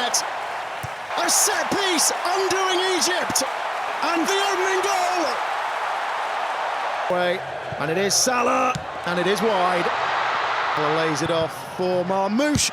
yet. A set piece undoing Egypt. And the opening goal. And it is Salah. And it is wide. Lays it off for Marmoush.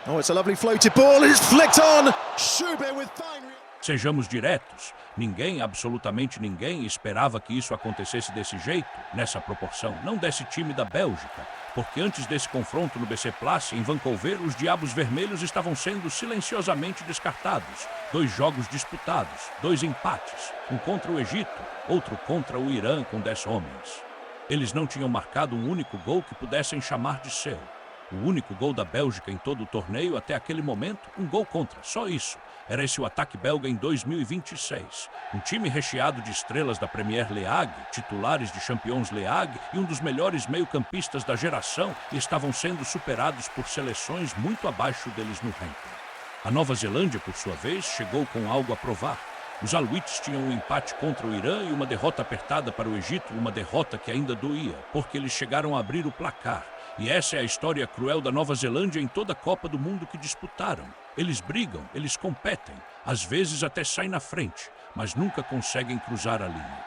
Oh, it's a lovely floated ball. It's flicked on. Schubert with fine. Sejamos diretos, ninguém, absolutamente ninguém, esperava que isso acontecesse desse jeito, nessa proporção, não desse time da Bélgica, porque antes desse confronto no BC Place, em Vancouver, os Diabos Vermelhos estavam sendo silenciosamente descartados. 2 jogos disputados, 2 empates, um contra o Egito, outro contra o Irã com 10 homens. Eles não tinham marcado um único gol que pudessem chamar de seu. O único gol da Bélgica em todo o torneio até aquele momento, um gol contra, só isso. Era esse o ataque belga em 2026. Um time recheado de estrelas da Premier League, titulares de Champions League e um dos melhores meio-campistas da geração, e estavam sendo superados por seleções muito abaixo deles no ranking. A Nova Zelândia, por sua vez, chegou com algo a provar. Os Alouites tinham um empate contra o Irã e uma derrota apertada para o Egito, uma derrota que ainda doía, porque eles chegaram a abrir o placar. E essa é a história cruel da Nova Zelândia em toda a Copa do Mundo que disputaram. Eles brigam, eles competem, às vezes até saem na frente, mas nunca conseguem cruzar a linha.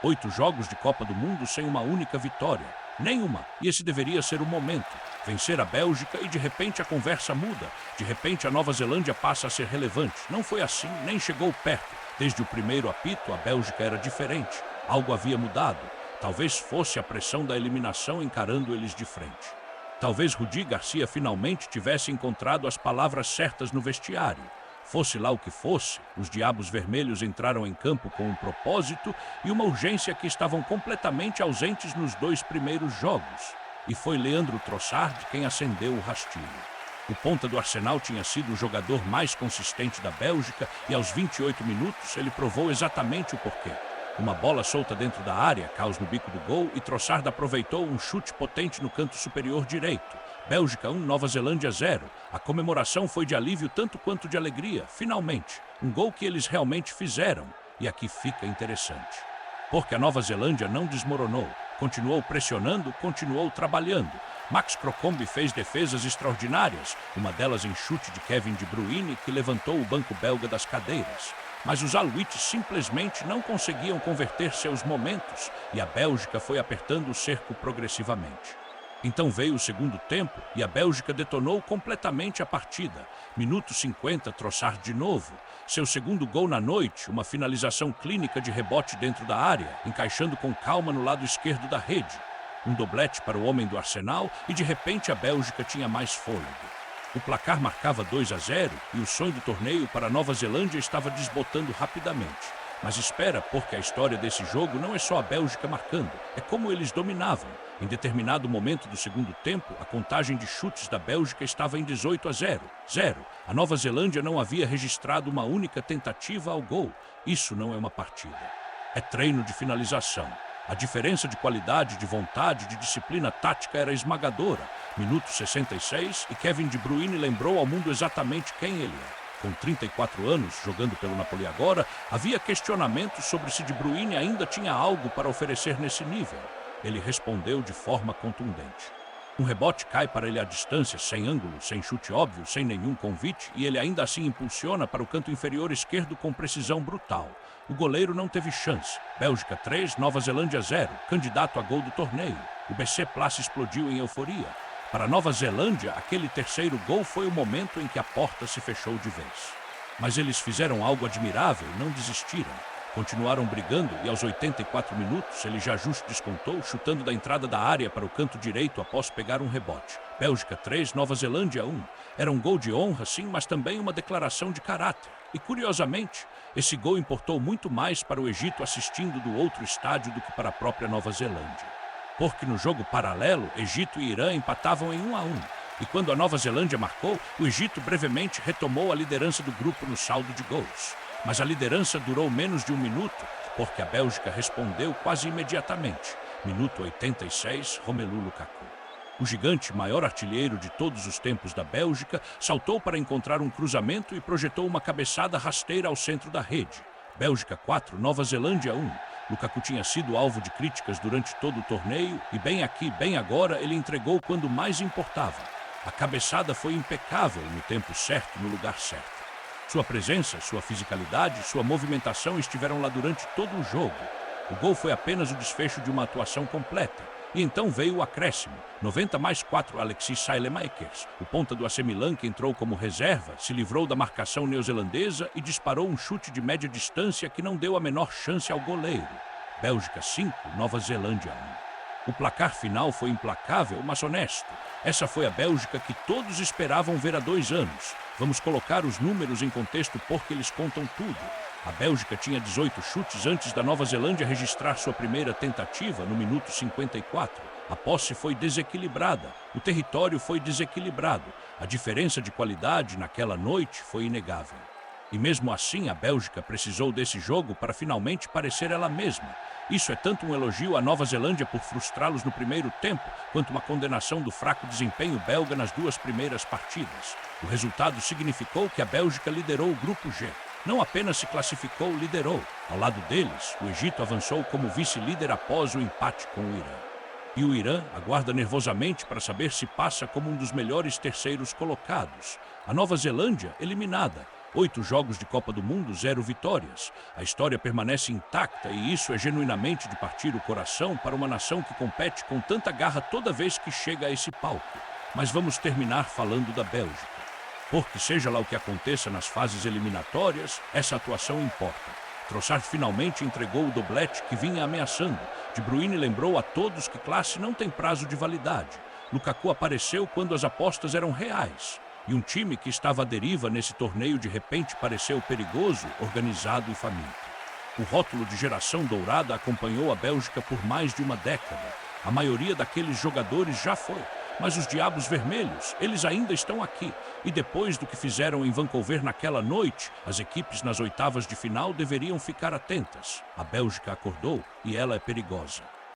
8 jogos de Copa do Mundo sem uma única vitória. Nenhuma, e esse deveria ser o momento. Vencer a Bélgica e de repente a conversa muda. De repente a Nova Zelândia passa a ser relevante. Não foi assim, nem chegou perto. Desde o primeiro apito, a Bélgica era diferente. Algo havia mudado. Talvez fosse a pressão da eliminação encarando eles de frente. Talvez Rudi Garcia finalmente tivesse encontrado as palavras certas no vestiário. Fosse lá o que fosse, os Diabos Vermelhos entraram em campo com um propósito e uma urgência que estavam completamente ausentes nos 2 primeiros jogos. E foi Leandro Trossard quem acendeu o rastilho. O ponta do Arsenal tinha sido o jogador mais consistente da Bélgica e aos 28 minutos ele provou exatamente o porquê. Uma bola solta dentro da área, caos no bico do gol e Trossard aproveitou um chute potente no canto superior direito. Bélgica 1, Nova Zelândia 0. A comemoração foi de alívio tanto quanto de alegria. Finalmente, um gol que eles realmente fizeram. E aqui fica interessante. Porque a Nova Zelândia não desmoronou. Continuou pressionando, continuou trabalhando. Max Crocombe fez defesas extraordinárias, uma delas em chute de Kevin De Bruyne, que levantou o banco belga das cadeiras. Mas os Alouites simplesmente não conseguiam converter seus momentos e a Bélgica foi apertando o cerco progressivamente. Então veio o segundo tempo e a Bélgica detonou completamente a partida. Minuto 50, Trossard de novo. Seu segundo gol na noite, uma finalização clínica de rebote dentro da área, encaixando com calma no lado esquerdo da rede. Um doblete para o homem do Arsenal e de repente a Bélgica tinha mais fôlego. O placar marcava 2-0 e o sonho do torneio para a Nova Zelândia estava desbotando rapidamente. Mas espera, porque a história desse jogo não é só a Bélgica marcando, é como eles dominavam. Em determinado momento do segundo tempo, a contagem de chutes da Bélgica estava em 18-0. A Nova Zelândia não havia registrado uma única tentativa ao gol. Isso não é uma partida. É treino de finalização. A diferença de qualidade, de vontade, de disciplina tática era esmagadora. Minuto 66 e Kevin De Bruyne lembrou ao mundo exatamente quem ele é. Com 34 anos, jogando pelo Napoli agora, havia questionamentos sobre se De Bruyne ainda tinha algo para oferecer nesse nível. Ele respondeu de forma contundente. Um rebote cai para ele à distância, sem ângulo, sem chute óbvio, sem nenhum convite, e ele ainda assim impulsiona para o canto inferior esquerdo com precisão brutal. O goleiro não teve chance. Bélgica 3, Nova Zelândia 0, candidato a gol do torneio. O BC Place explodiu em euforia. Para a Nova Zelândia, aquele terceiro gol foi o momento em que a porta se fechou de vez. Mas eles fizeram algo admirável, não desistiram. Continuaram brigando e aos 84 minutos ele já justo descontou, chutando da entrada da área para o canto direito após pegar um rebote. Bélgica 3, Nova Zelândia 1. Era um gol de honra, sim, mas também uma declaração de caráter. E curiosamente, esse gol importou muito mais para o Egito assistindo do outro estádio do que para a própria Nova Zelândia. Porque no jogo paralelo, Egito e Irã empatavam em 1-1. E quando a Nova Zelândia marcou, o Egito brevemente retomou a liderança do grupo no saldo de gols. Mas a liderança durou menos de um minuto, porque a Bélgica respondeu quase imediatamente. Minuto 86, Romelu Lukaku. O gigante, maior artilheiro de todos os tempos da Bélgica, saltou para encontrar um cruzamento e projetou uma cabeçada rasteira ao centro da rede. Bélgica 4, Nova Zelândia 1. Lukaku tinha sido alvo de críticas durante todo o torneio e bem aqui, bem agora, ele entregou quando mais importava. A cabeçada foi impecável no tempo certo, no lugar certo. Sua presença, sua fisicalidade, sua movimentação estiveram lá durante todo o jogo. O gol foi apenas o desfecho de uma atuação completa. E então veio o acréscimo. 90+4 Alexis Saelemaekers, o ponta do AC Milan que entrou como reserva, se livrou da marcação neozelandesa e disparou um chute de média distância que não deu a menor chance ao goleiro. Bélgica 5, Nova Zelândia 1. O placar final foi implacável, mas honesto. Essa foi a Bélgica que todos esperavam ver há 2 anos. Vamos colocar os números em contexto porque eles contam tudo. A Bélgica tinha 18 chutes antes da Nova Zelândia registrar sua primeira tentativa no minuto 54. A posse foi desequilibrada, o território foi desequilibrado. A diferença de qualidade naquela noite foi inegável. E mesmo assim, a Bélgica precisou desse jogo para finalmente parecer ela mesma. Isso é tanto um elogio à Nova Zelândia por frustrá-los no primeiro tempo, quanto uma condenação do fraco desempenho belga nas 2 primeiras partidas. O resultado significou que a Bélgica liderou o Grupo G. Não apenas se classificou, liderou. Ao lado deles, o Egito avançou como vice-líder após o empate com o Irã. E o Irã aguarda nervosamente para saber se passa como um dos melhores terceiros colocados. A Nova Zelândia, eliminada. 8 jogos de Copa do Mundo, 0 vitórias. A história permanece intacta e isso é genuinamente de partir o coração para uma nação que compete com tanta garra toda vez que chega a esse palco. Mas vamos terminar falando da Bélgica. Porque seja lá o que aconteça nas fases eliminatórias, essa atuação importa. Trossard finalmente entregou o doblete que vinha ameaçando. De Bruyne lembrou a todos que classe não tem prazo de validade. Lukaku apareceu quando as apostas eram reais. E um time que estava à deriva nesse torneio de repente pareceu perigoso, organizado e faminto. O rótulo de geração dourada acompanhou a Bélgica por mais de uma década. A maioria daqueles jogadores já foi. Mas os Diabos Vermelhos, eles ainda estão aqui. E depois do que fizeram em Vancouver naquela noite, as equipes nas oitavas de final deveriam ficar atentas. A Bélgica acordou e ela é perigosa.